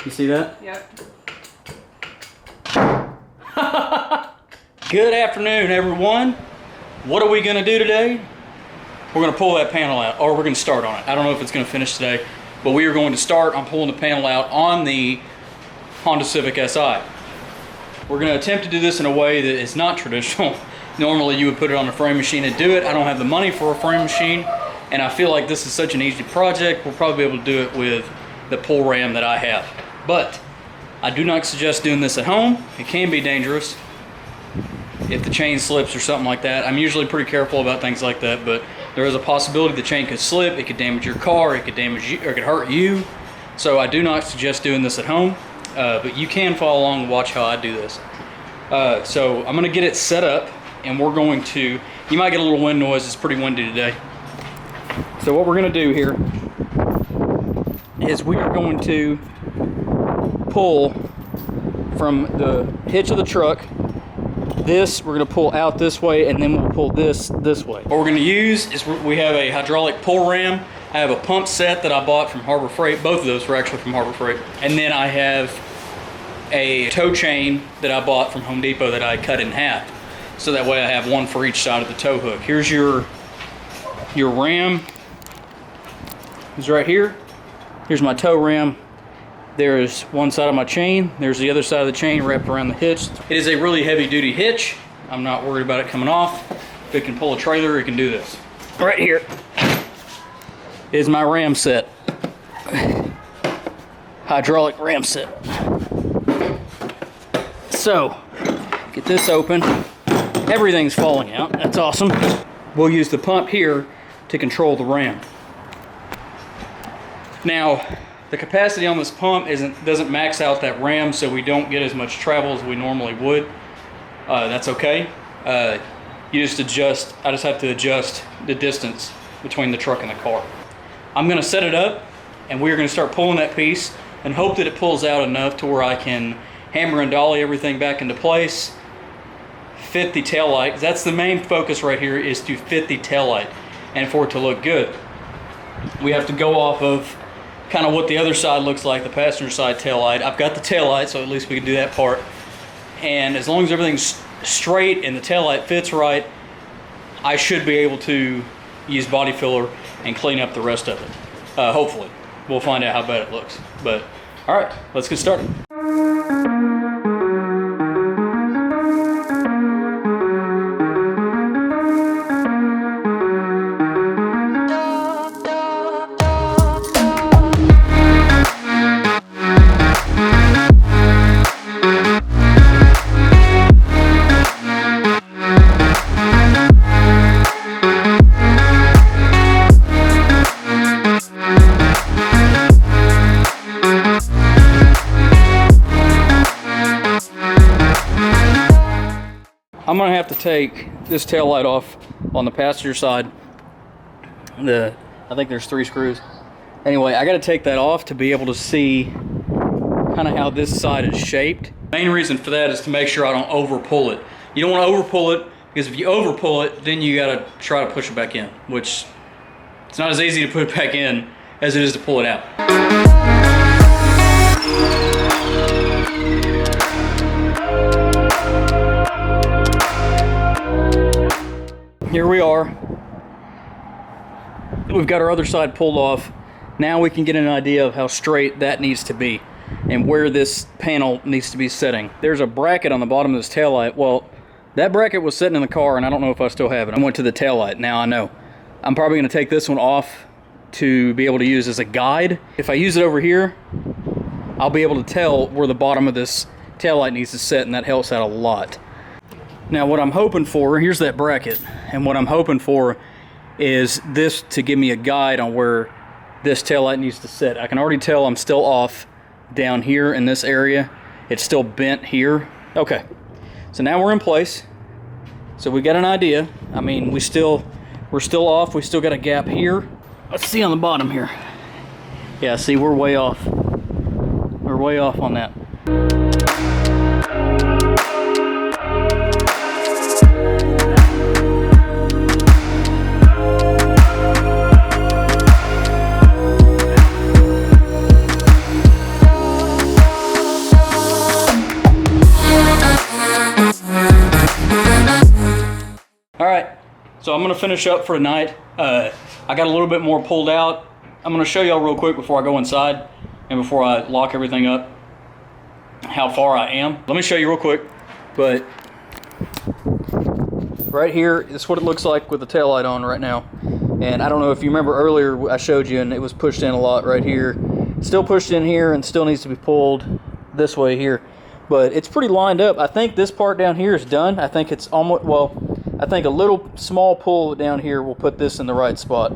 You see that? Yep. Good afternoon, everyone. What are we gonna do today? We're gonna pull that panel out, or we're gonna start on it. I don't know if it's gonna finish today, but we are going to start on pulling the panel out on the Honda Civic Si. We're gonna attempt to do this in a way that is not traditional. Normally you would put it on a frame machine and do it. I don't have the money for a frame machine, and I feel like this is such an easy project, we'll probably be able to do it with the pull ram that I have. But I do not suggest doing this at home. It can be dangerous if the chain slips or something like that. I'm usually pretty careful about things like that, but there is a possibility the chain could slip, it could damage your car, it could damage you, or it could hurt you. So I do not suggest doing this at home, but you can follow along and watch how I do this. So I'm gonna get it set up, and we're going to, you might get a little wind noise, it's pretty windy today. So what we're gonna do here is we are going to pull from the hitch of the truck. This we're going to pull out this way, and then we'll pull this way. What we're going to use is we have a hydraulic pull ram. I have a pump set that I bought from Harbor Freight. Both of those were actually from Harbor Freight. And then I have a tow chain that I bought from Home Depot that I cut in half. So that way I have one for each side of the tow hook. Here's your ram. It's right here. Here's my tow ram. There's one side of my chain, there's the other side of the chain wrapped around the hitch. It is a really heavy duty hitch. I'm not worried about it coming off. If it can pull a trailer, it can do this. Right here is my ram set. Hydraulic ram set. So, get this open. Everything's falling out, that's awesome. We'll use the pump here to control the ram. Now, the capacity on this pump doesn't max out that ram, so we don't get as much travel as we normally would. That's okay. You just adjust, I just have to adjust the distance between the truck and the car. I'm gonna set it up, and we're gonna start pulling that piece and hope that it pulls out enough to where I can hammer and dolly everything back into place, fit the taillight. That's the main focus right here, is to fit the taillight and for it to look good. We have to go off of kind of what the other side looks like, the passenger side taillight. I've got the taillight, so at least we can do that part. And as long as everything's straight and the taillight fits right, I should be able to use body filler and clean up the rest of it. Hopefully. We'll find out how bad it looks. But, all right, let's get started. I'm gonna have to take this tail light off on the passenger side. I think there's 3 screws. Anyway, I gotta take that off to be able to see kind of how this side is shaped. Main reason for that is to make sure I don't over pull it. You don't want to over pull it, because if you over pull it, then you gotta try to push it back in, which it's not as easy to put it back in as it is to pull it out. Here we are. We've got our other side pulled off. Now we can get an idea of how straight that needs to be and where this panel needs to be sitting. There's a bracket on the bottom of this taillight. Well, that bracket was sitting in the car, and I don't know if I still have it. I went to the taillight, now I know. I'm probably gonna take this one off to be able to use as a guide. If I use it over here, I'll be able to tell where the bottom of this taillight needs to sit, and that helps out a lot. Now what I'm hoping for, here's that bracket, and what I'm hoping for is this to give me a guide on where this taillight needs to sit. I can already tell I'm still off down here in this area. It's still bent here. Okay, so now we're in place. So we got an idea. I mean, we're still off. We still got a gap here. Let's see on the bottom here. Yeah, see, we're way off. We're way off on that. So I'm gonna finish up for tonight. I got a little bit more pulled out. I'm gonna show y'all real quick before I go inside and before I lock everything up how far I am. Let me show you real quick. But right here is what it looks like with the taillight on right now. And I don't know if you remember earlier I showed you and it was pushed in a lot right here. Still pushed in here and still needs to be pulled this way here. But it's pretty lined up. I think this part down here is done. I think it's almost, well, I think a little small pull down here will put this in the right spot.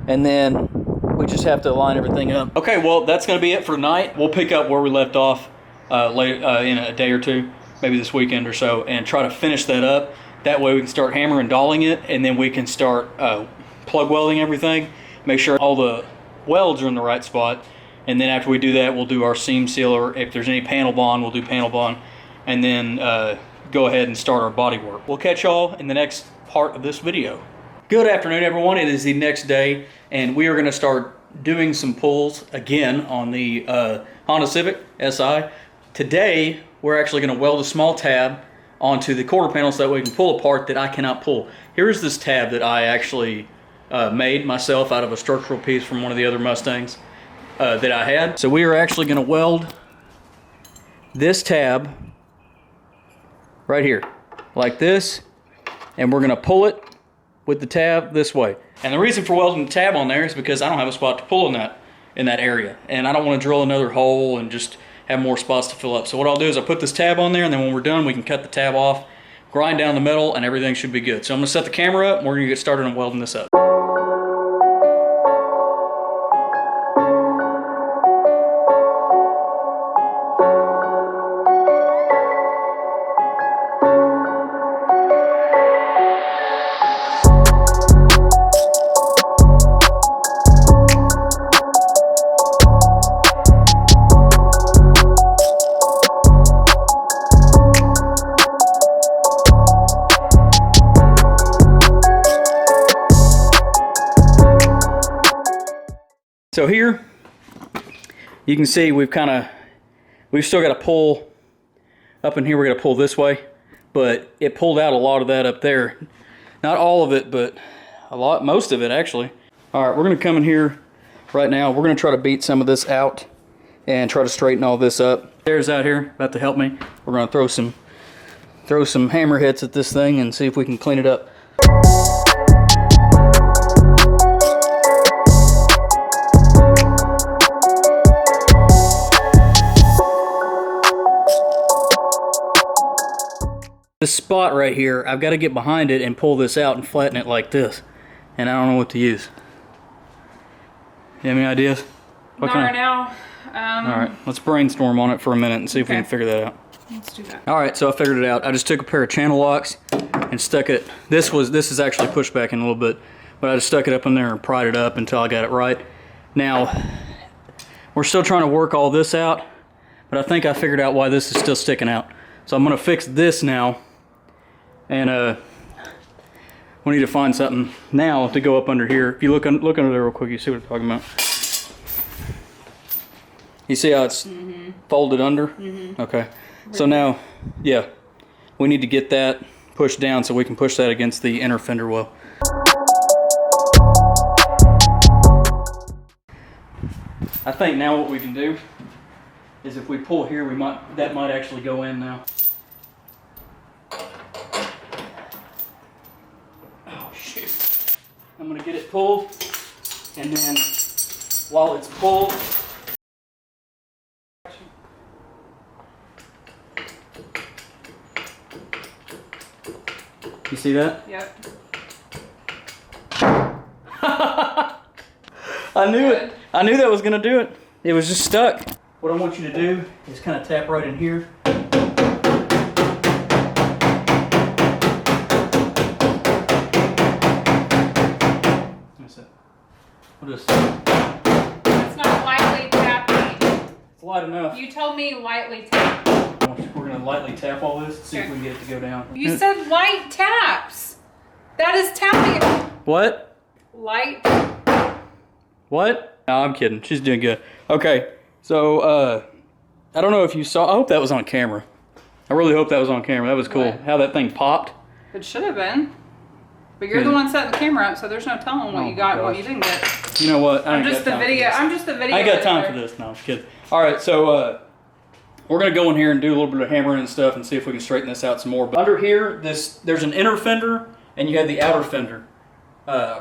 And then we just have to line everything up. Okay, well, that's gonna be it for tonight. We'll pick up where we left off in a day or two, maybe this weekend or so, and try to finish that up. That way we can start hammering and dolling it, and then we can start plug welding everything, make sure all the welds are in the right spot. And then after we do that, we'll do our seam sealer. If there's any panel bond, we'll do panel bond. And then go ahead and start our body work. We'll catch y'all in the next part of this video. Good afternoon, everyone. It is the next day, and we are gonna start doing some pulls again on the Honda Civic Si. Today, we're actually gonna weld a small tab onto the quarter panel so that we can pull a part that I cannot pull. Here's this tab that I actually made myself out of a structural piece from one of the other Mustangs that I had. So we are actually gonna weld this tab right here, like this, and we're gonna pull it with the tab this way. And the reason for welding the tab on there is because I don't have a spot to pull in that area, and I don't want to drill another hole and just have more spots to fill up. So what I'll do is I'll put this tab on there, and then when we're done, we can cut the tab off, grind down the metal, and everything should be good. So I'm gonna set the camera up, and we're gonna get started on welding this up. So here, you can see we've still got to pull up in here. We're going to pull this way, but it pulled out a lot of that up there. Not all of it, but most of it actually. All right, we're going to come in here right now. We're going to try to beat some of this out and try to straighten all this up. There's out here about to help me. We're going to throw some hammer hits at this thing and see if we can clean it up. This spot right here, I've got to get behind it and pull this out and flatten it like this. And I don't know what to use. You have any ideas? Not right now. Alright, let's brainstorm on it for a minute and see if we can figure that out. Let's do that. Alright, so I figured it out. I just took a pair of channel locks and stuck it. This is actually pushed back in a little bit, but I just stuck it up in there and pried it up until I got it right. Now, we're still trying to work all this out, but I think I figured out why this is still sticking out. So I'm going to fix this now. And we need to find something now to go up under here. If you look under there real quick, you see what I'm talking about. You see how it's folded under? Okay. So now, yeah, we need to get that pushed down so we can push that against the inner fender well. I think now what we can do is if we pull here, that might actually go in now. I'm going to get it pulled, and then while it's pulled, you see that? Yep. I knew it. I knew that was going to do it. It was just stuck. What I want you to do is kind of tap right in here. We'll just... It's not lightly tapping. It's light enough. You told me lightly tap. We're going to lightly tap all this, see if we can get it to go down. You said light taps. That is tapping. What? Light. What? No, I'm kidding. She's doing good. Okay, so I don't know if you saw. I hope that was on camera. I really hope that was on camera. That was cool. What? How that thing popped. It should have been. But you're the one setting the camera up, so there's no telling what Oh you got and my what you didn't get. You know what? I I'm ain't just got the time for video. this. I'm just the video. I ain't got time editor. for this. No, I'm just kidding. All right, so we're gonna go in here and do a little bit of hammering and stuff and see if we can straighten this out some more. But under here, there's an inner fender and you have the outer fender,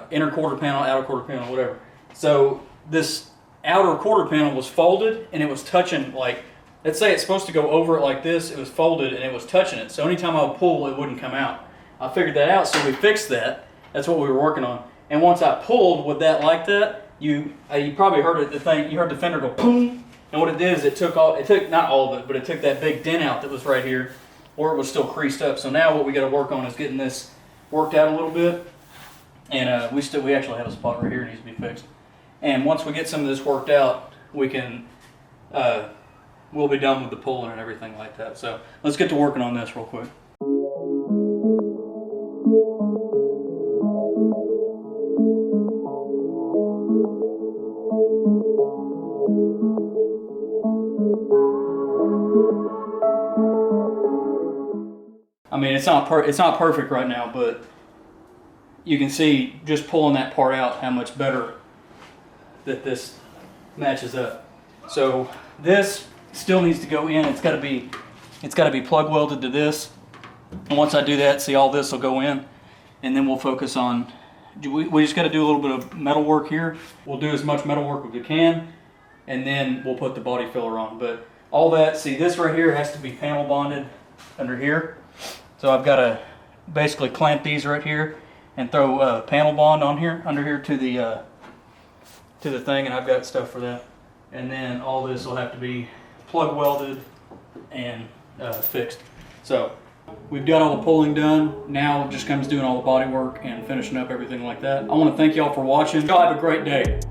inner quarter panel, outer quarter panel, whatever. So this outer quarter panel was folded and it was touching, like, let's say it's supposed to go over it like this. It was folded and it was touching it. So anytime I would pull, it wouldn't come out. I figured that out, so we fixed that. That's what we were working on. And once I pulled with that like that, you probably heard it. You heard the fender go boom. And what it did is it took not all of it, but it took that big dent out that was right here, or it was still creased up. So now what we got to work on is getting this worked out a little bit. And we actually have a spot right here that needs to be fixed. And once we get some of this worked out, we can we'll be done with the pulling and everything like that. So let's get to working on this real quick. I mean, it's not perfect right now, but you can see just pulling that part out how much better that this matches up. So this still needs to go in. It's got to be plug welded to this. And once I do that, see, all this will go in, and then we'll focus on. We just got to do a little bit of metal work here. We'll do as much metal work as we can, and then we'll put the body filler on. But all that, see, this right here has to be panel bonded under here. So I've got to basically clamp these right here and throw panel bond on here, under here to the thing, and I've got stuff for that. And then all this will have to be plug welded and fixed. So we've got all the pulling done. Now it just comes doing all the body work and finishing up everything like that. I want to thank y'all for watching. Y'all have a great day.